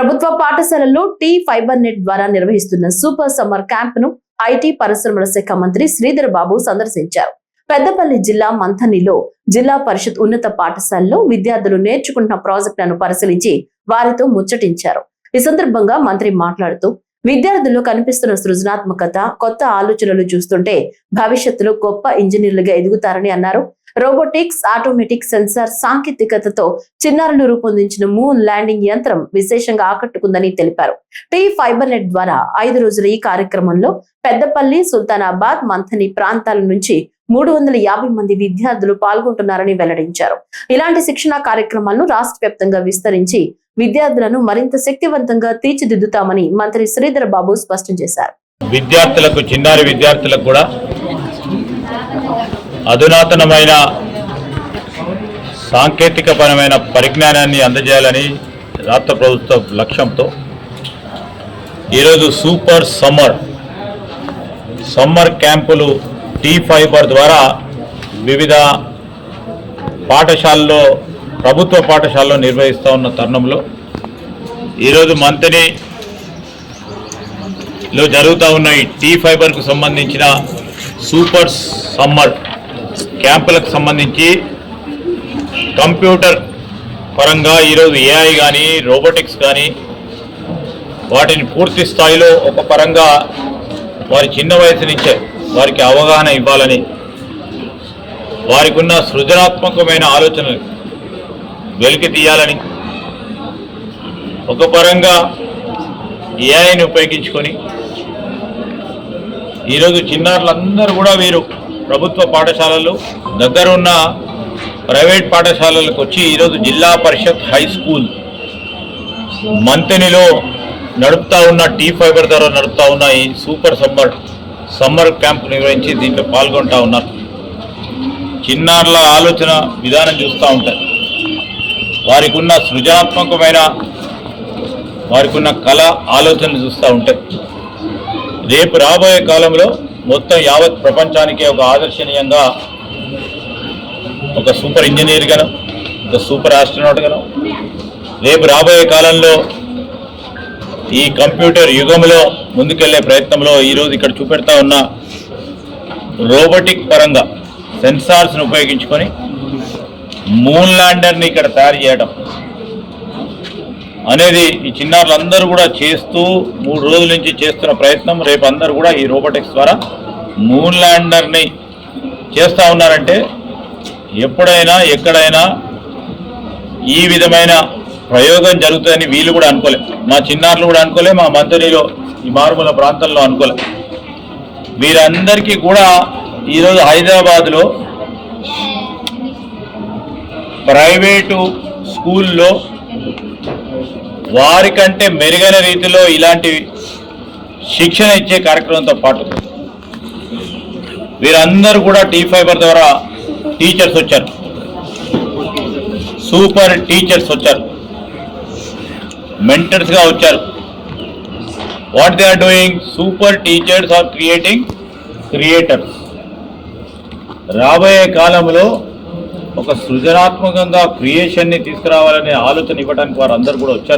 ప్రభుత్వ పాఠశాలల్లో tea fibre net ద్వారా నిర్వహిస్తున్న సూపర్ సమ్మర్ క్యాంప్ ను ఐటీ పరిశ్రమల శాఖ మంత్రి శ్రీధర్ బాబు సందర్శించారు. పెద్దపల్లి జిల్లా మంథనిలో జిల్లా పరిషత్ ఉన్నత పాఠశాలలో విద్యార్థులు నేర్చుకుంటున్న ప్రాజెక్టులను పరిశీలించి వారితో ముచ్చటించారు. ఈ సందర్భంగా మంత్రి మాట్లాడుతూ విద్యార్థుల్లో కనిపిస్తున్న సృజనాత్మకత, కొత్త ఆలోచనలు చూస్తుంటే భవిష్యత్తులో గొప్ప ఇంజనీర్లుగా ఎదుగుతారని అన్నారు. రోబోటిక్స్, ఆటోమేటిక్, సెన్సార్ సాంకేతికతతో చిన్నారులు రూపొందించిన మూన్ ల్యాండింగ్ యంత్రం విశేషంగా ఆకట్టుకుందని తెలిపారు. టీ ఫైబర్ నెట్ ద్వారా 5 రోజుల ఈ కార్యక్రమంలో పెద్దపల్లి, సుల్తానాబాద్, మంథని ప్రాంతాల నుంచి 350 మంది విద్యార్థులు పాల్గొంటున్నారని వెల్లడించారు. ఇలాంటి శిక్షణా కార్యక్రమాలను రాష్ట్ర వ్యాప్తంగా విస్తరించి విద్యార్థులను మరింత శక్తివంతంగా తీర్చిదిద్దుతామని మంత్రి శ్రీధర్ బాబు స్పష్టం చేశారు. విద్యార్థులకు, చిన్నారి విద్యార్థులకు కూడా అధునాతనమైన సాంకేతికపరమైన పరిజ్ఞానాన్ని అందజేయాలని రాష్ట్ర ప్రభుత్వ లక్ష్యంతో ఈరోజు సూపర్ సమ్మర్ క్యాంపులు టీ ఫైబర్ ద్వారా వివిధ పాఠశాలలో, ప్రభుత్వ పాఠశాలలో నిర్వహిస్తూ ఉన్న తరుణంలో ఈరోజు మంథనిలో జరుగుతూ ఉన్న ఈ టీ ఫైబర్కు సంబంధించిన సూపర్ సమ్మర్ క్యాంపులకు సంబంధించి కంప్యూటర్ పరంగా ఈరోజు ఏఐ కానీ, రోబోటిక్స్ కానీ వాటిని పూర్తి స్థాయిలో ఒక పరంగా వారి చిన్న వయసు నుంచే వారికి అవగాహన ఇవ్వాలని, వారికి ఉన్న సృజనాత్మకమైన ఆలోచనలు వెలికి తీయాలని, ఒక పరంగా ఏఐని ఉపయోగించుకొని ఈరోజు చిన్నారులందరూ కూడా వీరు ప్రభుత్వ పాఠశాలలు, దగ్గర ఉన్న ప్రైవేట్ పాఠశాలలకు వచ్చి ఈరోజు జిల్లా పరిషత్ హై స్కూల్ మంథనిలో నడుపుతా ఉన్న టీ ఫైబర్ ద్వారా నడుపుతా ఉన్న ఈ సూపర్ సమ్మర్ క్యాంప్ నిర్వహించి దీంట్లో పాల్గొంటూ ఉన్నారు. చిన్నారుల ఆలోచన విధానం చూస్తూ ఉంటారు. వారికి ఉన్న సృజనాత్మకమైన, వారికి ఉన్న కళ, ఆలోచనలు చూస్తూ ఉంటాయి. రేపు రాబోయే కాలంలో మొత్తం యావత్ ప్రపంచానికే ఒక ఆదర్శనీయంగా ఒక సూపర్ ఇంజనీర్ గాను, ఒక సూపర్ ఆస్ట్రోనాట్ గాను, రేపు రాబోయే కాలంలో ఈ కంప్యూటర్ యుగంలో ముందుకెళ్లే ప్రయత్నంలో ఈరోజు ఇక్కడ చూపెడతా ఉన్న రోబోటిక్ పరంగా సెన్సార్స్ను ఉపయోగించుకొని మూన్ ల్యాండర్ని ఇక్కడ తయారు చేయడం అనేది ఈ చిన్నారులందరూ కూడా చేస్తూ 3 రోజుల నుంచి చేస్తున్న ప్రయత్నం. రేపు అందరూ కూడా ఈ రోబోటిక్స్ ద్వారా మూన్ ల్యాండర్ని చేస్తూ ఉన్నారంటే ఎప్పుడైనా, ఎక్కడైనా ఈ విధమైన ప్రయోగం జరుగుతుందని వీళ్ళు కూడా అనుకోలే, మా చిన్నారులు కూడా అనుకోలే, మా మంథనిలో ఈ మారుమూల ప్రాంతంలో అనుకోలే. వీరందరికీ కూడా ఈరోజు హైదరాబాద్లో ప్రైవేటు స్కూల్లో వారికంటే మెరుగైన రీతిలో ఇలాంటి శిక్షణ ఇచ్చే కార్యక్రమంతో పాటు వీరందరూ కూడా టీ ఫైబర్ ద్వారా టీచర్స్ వచ్చారు, సూపర్ టీచర్స్ వచ్చారు, మెంటర్స్గా వచ్చారు. What they are doing? Super teachers are creating creators. రాబోయే కాలంలో ఒక సృజనాత్మకంగా క్రియేషన్ని తీసుకురావాలనే ఆలోచన ఇవ్వడానికి వారు అందరూ కూడా వచ్చారు.